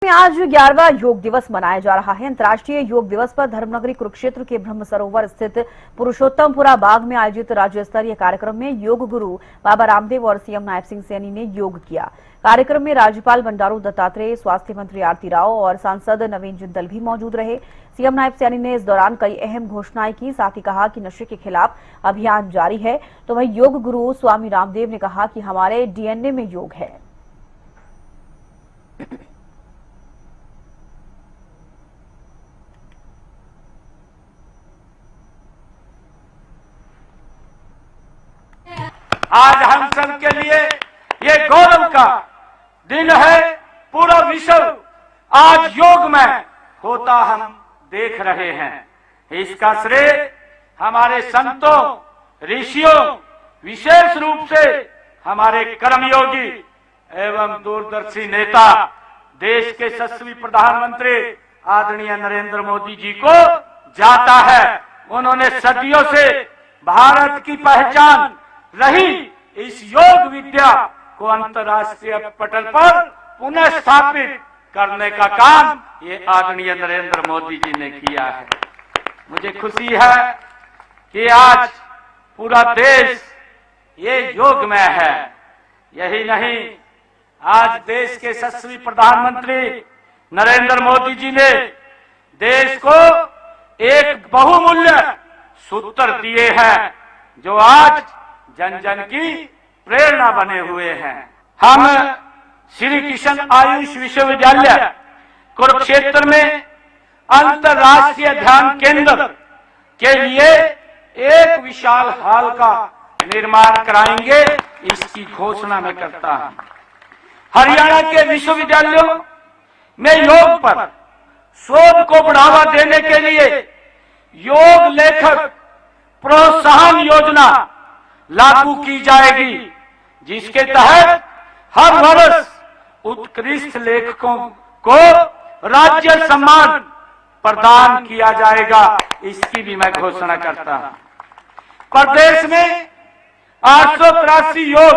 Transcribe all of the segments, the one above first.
में आज 11वां योग दिवस मनाया जा रहा है। अंतर्राष्ट्रीय योग दिवस पर धर्मनगरी कुरुक्षेत्र के ब्रह्म सरोवर स्थित पुरुषोत्तमपुरा बाग में आयोजित राज्य स्तरीय कार्यक्रम में योग गुरु बाबा रामदेव और सीएम नायब सिंह सैनी ने योग किया। कार्यक्रम में राज्यपाल बंडारू दत्तात्रेय, स्वास्थ्य मंत्री आरती राव और सांसद नवीन जिंदल भी मौजूद रहे। सीएम नायब सैनी ने इस दौरान कई अहम घोषणाएं की, साथ ही कहा कि नशे के खिलाफ अभियान जारी है। तो वहीं योग गुरु स्वामी रामदेव ने कहा कि हमारे डीएनए में योग है। आज हम सब के लिए ये गौरव का दिन है। पूरा विश्व आज योग में होता हम देख रहे हैं। इसका श्रेय हमारे संतों, ऋषियों, विशेष रूप से हमारे कर्मयोगी एवं दूरदर्शी नेता, देश के यशस्वी प्रधानमंत्री आदरणीय नरेंद्र मोदी जी को जाता है। उन्होंने सदियों से भारत की पहचान रही इस योग विद्या को अंतर्राष्ट्रीय पटल पर पुनः स्थापित करने का काम ये आदरणीय नरेंद्र मोदी जी ने किया है। मुझे खुशी है कि आज पूरा देश ये योग में है। यही नहीं, आज देश के यशस्वी प्रधानमंत्री नरेंद्र मोदी जी ने देश को एक बहुमूल्य सूत्र दिए हैं जो आज जन जन की प्रेरणा बने हुए हैं। हम श्री कृष्ण आयुष विश्वविद्यालय कुरुक्षेत्र में अंतर्राष्ट्रीय ध्यान केंद्र के लिए एक विशाल हॉल का निर्माण कराएंगे, इसकी घोषणा मैं करता हूं। हरियाणा के विश्वविद्यालयों में योग पर शोध को बढ़ावा देने के लिए योग लेखक प्रोत्साहन योजना लागू की जाएगी, जिसके तहत हर वर्ष उत्कृष्ट लेखकों को राज्य सम्मान प्रदान किया जाएगा, इसकी भी मैं घोषणा करता हूं। प्रदेश में 883 योग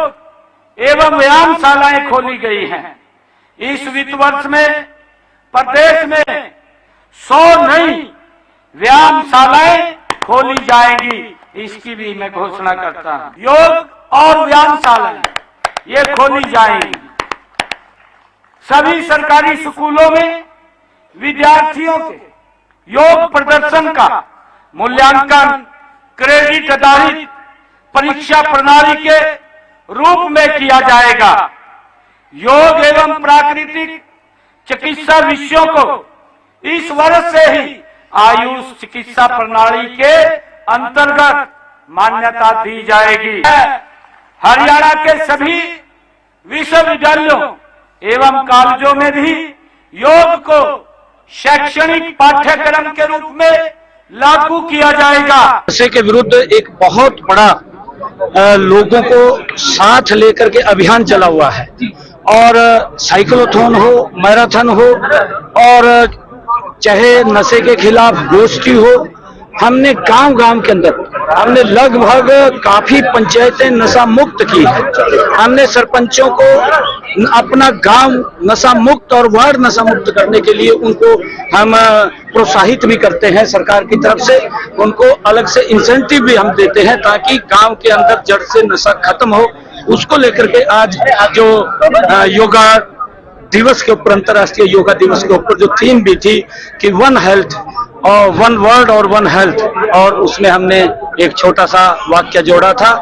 एवं व्यायामशालाएं खोली गई हैं। इस वित्त वर्ष में प्रदेश में 100 नई व्यायामशालाएं खोली जाएंगी, इसकी भी मैं घोषणा करता हूं। योग और व्यायामशालाएं ये खोली जाएंगी। सभी सरकारी स्कूलों में विद्यार्थियों के योग प्रदर्शन का मूल्यांकन क्रेडिट आधारित परीक्षा प्रणाली के रूप में किया जाएगा। योग एवं प्राकृतिक चिकित्सा विषयों को इस वर्ष से ही आयुष चिकित्सा प्रणाली के अंतर्गत मान्यता दी जाएगी। हरियाणा के सभी विश्वविद्यालयों एवं कॉलेजों में भी योग को शैक्षणिक पाठ्यक्रम के रूप में लागू किया जाएगा। नशे के विरुद्ध एक बहुत बड़ा लोगों को साथ लेकर के अभियान चला हुआ है, और साइक्लोथॉन हो, मैराथन हो, और चाहे नशे के खिलाफ गोष्ठी हो, हमने गांव-गांव के अंदर हमने लगभग काफी पंचायतें नशा मुक्त की है। हमने सरपंचों को अपना गांव नशा मुक्त और वार्ड नशा मुक्त करने के लिए उनको हम प्रोत्साहित भी करते हैं। सरकार की तरफ से उनको अलग से इंसेंटिव भी हम देते हैं ताकि गांव के अंदर जड़ से नशा खत्म हो। उसको लेकर के आज जो योगा दिवस के ऊपर, अंतर्राष्ट्रीय योगा दिवस के ऊपर जो थीम भी थी कि वन हेल्थ और वन वर्ल्ड और वन हेल्थ, और उसमें हमने एक छोटा सा वाक्य जोड़ा था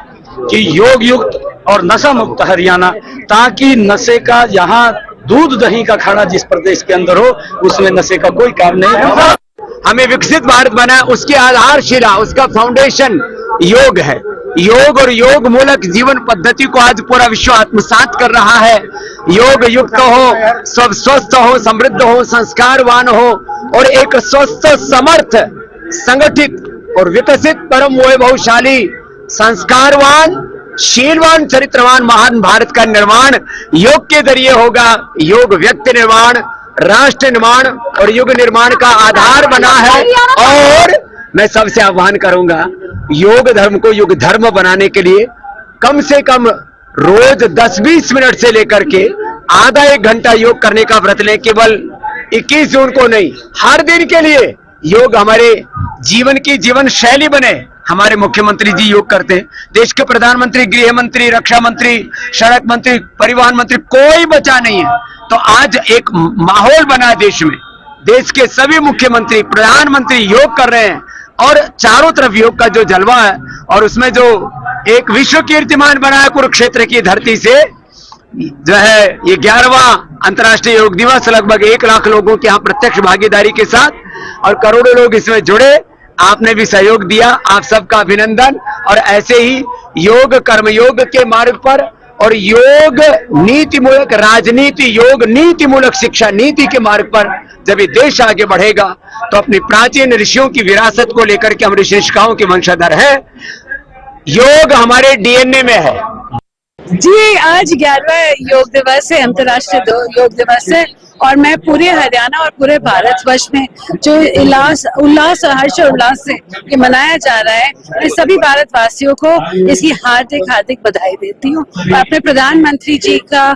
कि योग युक्त और नशा मुक्त हरियाणा, ताकि नशे का यहाँ दूध दही का खाना जिस प्रदेश के अंदर हो उसमें नशे का कोई काम नहीं होगा। हमें विकसित भारत बना, उसकी आधारशिला, उसका फाउंडेशन योग है। योग और योग मूलक जीवन पद्धति को आज पूरा विश्व आत्मसात कर रहा है। योग युक्त हो, सब स्वस्थ हो, समृद्ध हो, संस्कारवान हो, और एक स्वस्थ, समर्थ, संगठित और विकसित परम वैभवशाली, संस्कारवान, शीलवान, चरित्रवान महान भारत का निर्माण योग के जरिए होगा। योग व्यक्ति निर्माण, राष्ट्र निर्माण और युग निर्माण का आधार बना है। और मैं सबसे आह्वान करूंगा, योग धर्म को युग धर्म बनाने के लिए कम से कम रोज 10-20 मिनट से लेकर के आधा 1 घंटा योग करने का व्रत लें। केवल 21 जून को नहीं, हर दिन के लिए योग हमारे जीवन की जीवन शैली बने। हमारे मुख्यमंत्री जी योग करते हैं, देश के प्रधानमंत्री, गृह मंत्री, रक्षा मंत्री, सड़क मंत्री, परिवहन मंत्री, कोई बचा नहीं है। तो आज एक माहौल बना देश में, देश के सभी मुख्यमंत्री, प्रधानमंत्री योग कर रहे हैं और चारों तरफ योग का जो जलवा है, और उसमें जो एक विश्व कीर्तिमान बना है कुरुक्षेत्र की धरती से, जो है ये 11वां अंतर्राष्ट्रीय योग दिवस, लगभग 1 लाख लोगों की यहाँ प्रत्यक्ष भागीदारी के साथ, और करोड़ों लोग इसमें जुड़े। आपने भी सहयोग दिया, आप सबका अभिनंदन। और ऐसे ही योग, कर्मयोग के मार्ग पर और योग नीति मूलक राजनीति, योग नीति मूलक शिक्षा नीति के मार्ग पर जब ये देश आगे बढ़ेगा, तो अपनी प्राचीन ऋषियों की विरासत को लेकर के हम ऋषिकाओं के वंशधर हैं। योग हमारे डीएनए में है। जी, आज 11वां योग दिवस है, अंतर्राष्ट्रीय योग दिवस है, और मैं पूरे हरियाणा और पूरे भारतवर्ष में जो उल्लास और हर्ष और उल्लास से ये मनाया जा रहा है, मैं सभी भारतवासियों को इसकी हार्दिक हार्दिक बधाई देती हूँ। और अपने प्रधानमंत्री जी का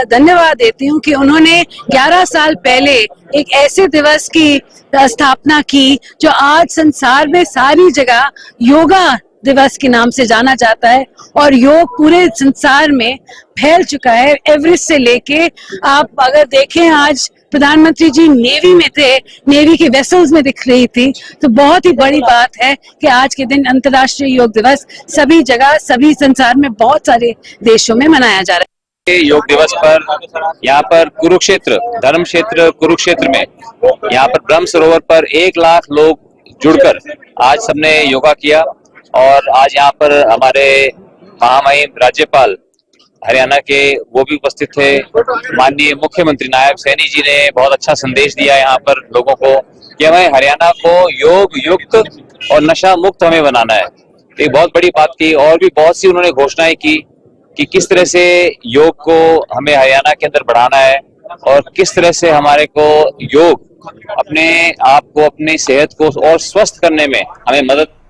धन्यवाद देती हूँ कि उन्होंने 11 साल पहले एक ऐसे दिवस की स्थापना की जो आज संसार में सारी जगह योगा दिवस के नाम से जाना जाता है, और योग पूरे संसार में फैल चुका है। एवरेस्ट से लेके आप अगर देखें, आज प्रधानमंत्री जी नेवी में थे, नेवी की वेसल्स में दिख रही थी, तो बहुत ही बड़ी बात है कि आज के दिन अंतर्राष्ट्रीय योग दिवस सभी जगह, सभी संसार में, बहुत सारे देशों में मनाया जा रहा है। योग दिवस पर यहाँ पर कुरुक्षेत्र, धर्म क्षेत्र कुरुक्षेत्र में, यहाँ पर ब्रह्म सरोवर पर 1 लाख लोग जुड़कर आज सबने योगा किया। और आज यहाँ पर हमारे महामहिम राज्यपाल हरियाणा के वो भी उपस्थित थे। माननीय मुख्यमंत्री नायब सैनी जी ने बहुत अच्छा संदेश दिया यहाँ पर लोगों को कि हमें हरियाणा को योग युक्त और नशा मुक्त हमें बनाना है। एक बहुत बड़ी बात की, और भी बहुत सी उन्होंने घोषणाएं की कि किस तरह से योग को हमें हरियाणा के अंदर बढ़ाना है, और किस तरह से हमारे को योग अपने आप को, अपनी सेहत को और स्वस्थ करने में हमें मदद